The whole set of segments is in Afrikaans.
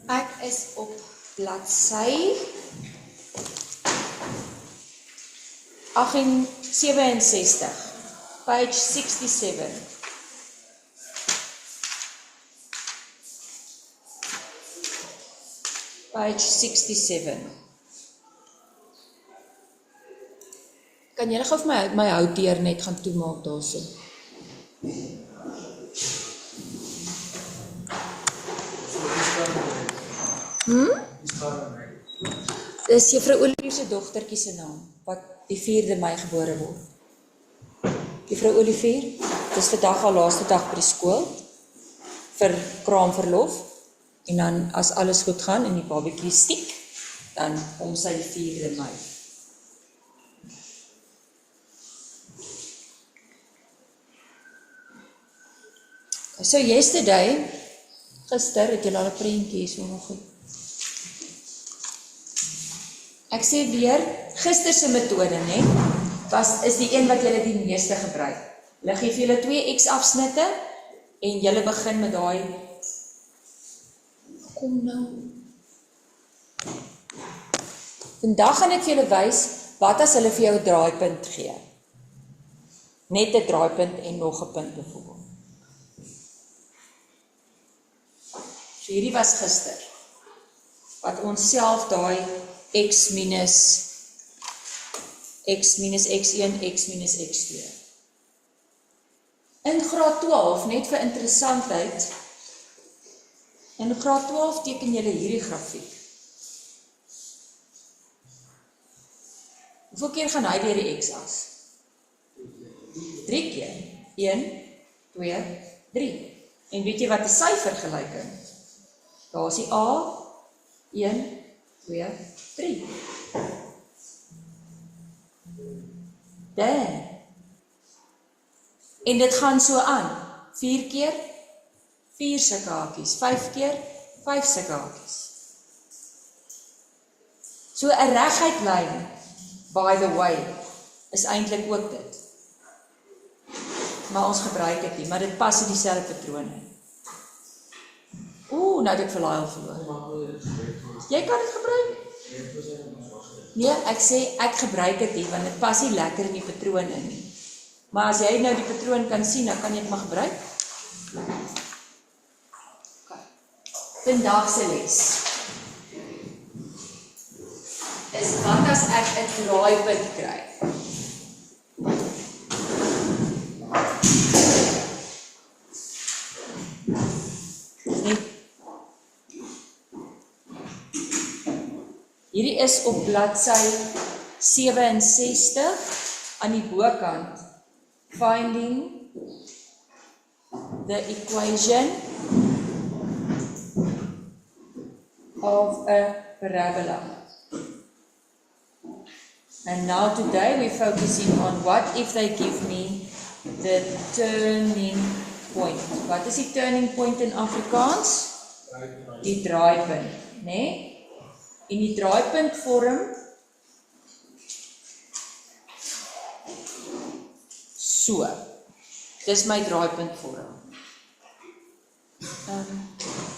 Ek is op bladsy 67, page 67. Page 67. Kan julle gou vir my houteer net gaan toemaak daarso? Dis juffrou Olivier se dogtertjie se naam, wat die 4de Mei gebore word. Juffrou Olivier, dis vandag haar laaste dag by die skool, vir kraamverlof, en dan as alles goed gaan en die babatjie stiek, dan kom sy die 4de Mei. So yesterday, gister het julle al 'n prentjie so nog goed. Ek sê weer, gister se metode, né, is die een wat julle die meeste gebruik. Hulle gee vir julle 2 X-afsnitte en julle begin met daai. Kom nou. Vandag gaan ek vir julle wys wat as hulle vir jou 'n draaipunt gee. Net 'n draaipunt en nog 'n punt byvoorbeeld. So hierdie was gister, wat ons self daai x minus x1, x minus x2. In graad 12, net vir interessantheid, in graad 12 teken julle hierdie grafiek. Hoeveel keer gaan hy deur die x-as? 3 keer. 1, 2, 3. En weet jy wat 'n syfergelyking? Daar is die A, 1, 2, 3. Dan. En dit gaan so aan. 4 keer, 4 sulke hakies. 5 keer, 5 sulke hakies. So 'n reguit lyn, by the way, is eintlik ook dit. Maar ons gebruik dit nie, maar dit pas in dieselfde patrone. Nou het ek vir Lyle verloor. Jy kan dit gebruik? Nee, ek sê ek gebruik dit nie, want dit pas nie lekker in die patroon in nie. Maar as jy nou die patroon kan sien, dan kan jy dit maar gebruik. Okay. Vandag se les is wat as ek 'n draaipunt kry? Hierdie is op bladsy 67 aan die bokant. Finding the equation of a parabola. And now today we're focusing on what if they give me the turning point. Wat is die turning point in Afrikaans? Die draaipunt, né? En die draaipunt vorm so. Dis my draaipunt vorm.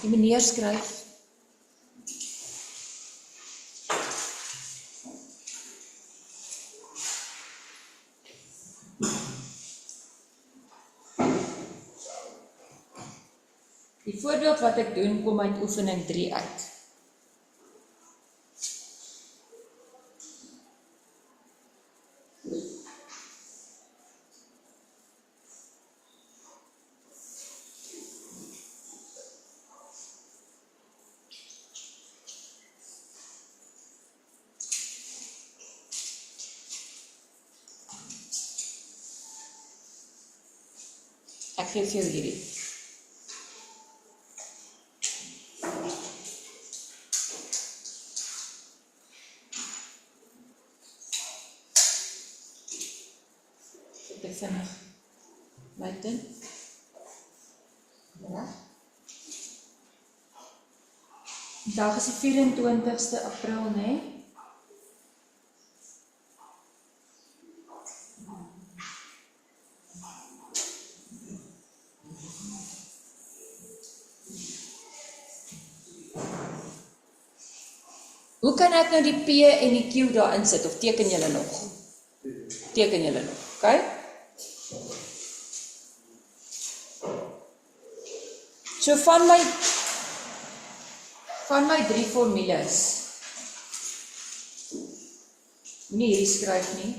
Die meneer skryf. Die voorbeeld wat ek doen kom uit oefening 3 uit. Ek geef jou hierdie. Ek vinnig. Lyk dit? Ja. Vandag is die 24ste April, né? Hoe kan ek nou die P en die Q daarin sit, of teken julle nog? Teken julle nog, okay? So van my 3 formules, moenie hierdie skryf nie.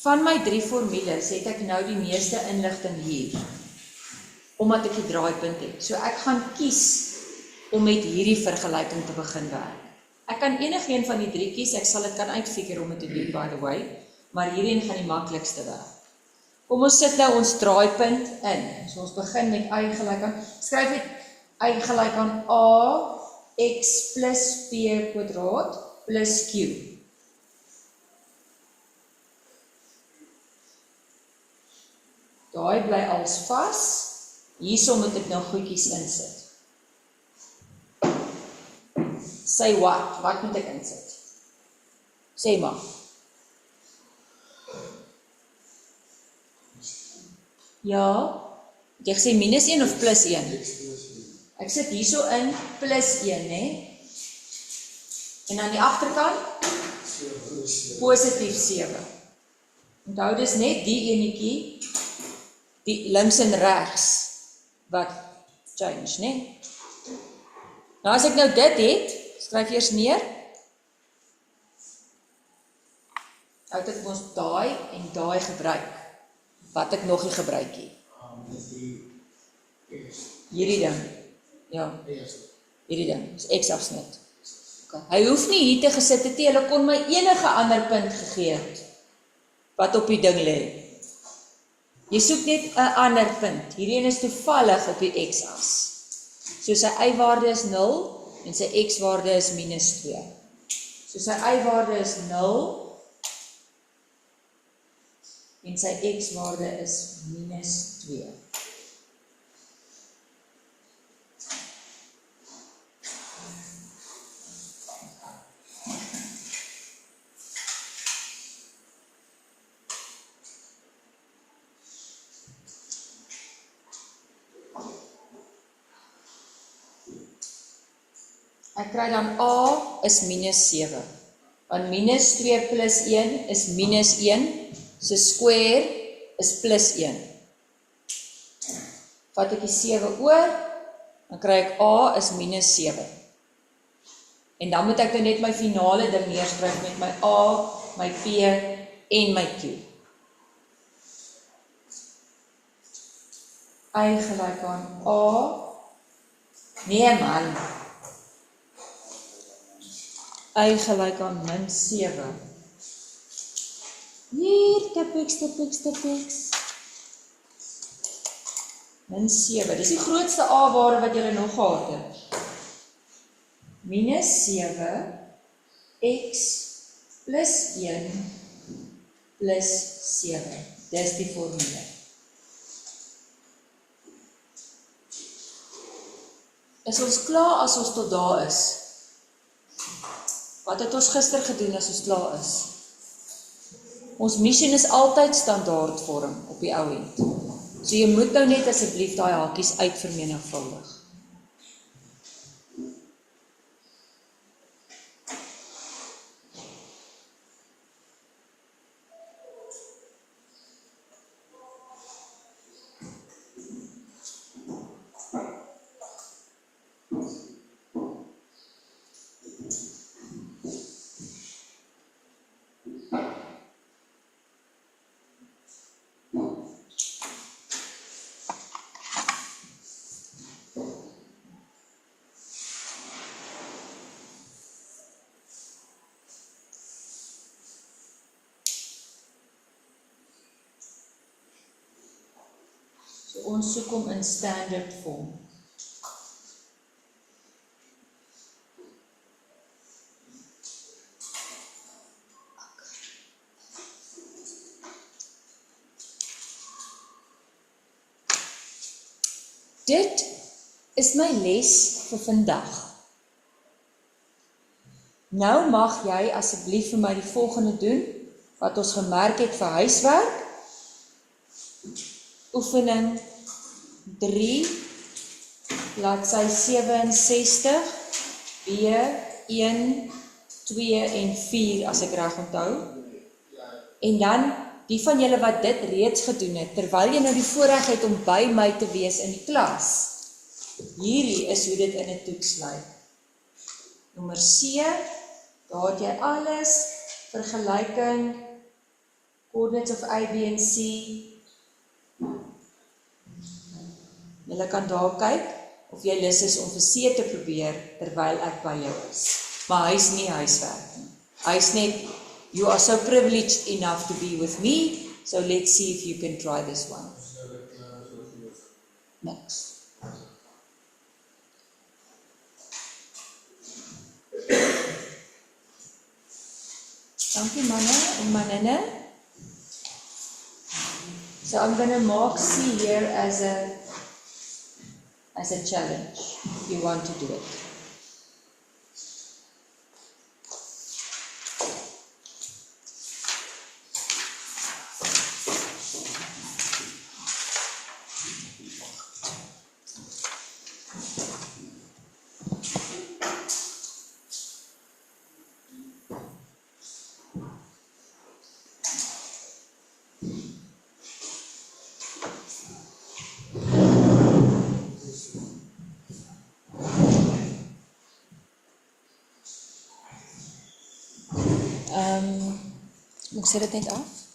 Van my 3 formules het ek nou die meeste inligting hier, omdat ek die draaipunt het. So ek gaan kies om met hierdie vergelyking te begin werk. Ek kan enigeen van die 3 kies, ek sal dit kan uitfigure om dit te doen, by the way, maar hierheen gaan die maklikste werk. Kom ons sit nou ons draaipunt in. So ons begin met y gelyk aan, skryf net y gelyk aan ax plus p kwadraat plus q. Daai bly als vas, hierso moet ek nou goedjies insit. Say what? Wat moet ek insit? Sê maar. Ja, het jy gesê minus 1 of plus 1? Ek sit hierso in plus 1, hè? En aan die agterkant? Positief 7. Onthou dis net die enetjie, die links en regs, wat change, né? Nou as ek nou dit het, skryf eers neer, houd ek ons daai en daai gebruik, wat ek nog nie gebruik het. Hierdie ding, ja, hierdie ding, is x-afsnit. Okay. Hy hoef nie hier te gesit het, hulle kon my enige ander punt gegee het, wat op die ding lê. Jy soek net 'n ander punt. Hierdie is toevallig op die x-as. So sy y-waarde is 0 en sy x-waarde is minus 2. So sy y-waarde is 0 en sy x-waarde is minus 2. Ek kry dan a is minus 7, want minus 2 plus 1 is minus 1, so square is plus 1. Vat ek die 7 oor, dan kry ek a is minus 7. En dan moet ek net my finale ding neerskryf met my a, my p en my q. Y gelyk aan a, nee man, y gelyk aan min 7. Hier, tipiks. Min 7, dis die grootste a-waarde wat julle nog gehad het. Minus 7, x plus 1 plus 7. Dis die formule. Is ons klaar as ons tot daar is? Wat het ons gister gedoen as ons klaar is? Ons mission is altyd standaardvorm op die ou end. So jy moet nou net asseblief daai hakies uitvermenigvuldig. So ons soek hom in standard vorm. Dit is my les vir vandag. Nou mag jy asseblief vir my die volgende doen. wat ons gemerk het vir huiswerk. Oefening 3, bladsy 67, B1, 2 en 4 as ek reg onthou. En dan die van julle wat dit reeds gedoen het, terwyl jy nou die voorreg het om by my te wees in die klas. Hierdie is hoe dit in 'n toets lyk. Nommer C, daar het jy alles, vergelyking, coordinates of A, B en C. Julle kan daar kyk, of jy lus is om vir C te probeer, terwyl ek by jou is. Maar hy is nie huiswerk nie. Hy is net, you are so privileged enough to be with me, so let's see if you can try this one. Niks. Dankie manne en manninne. So I'm going to mark C here as a challenge, if you want to do it. Ek sit dit net af.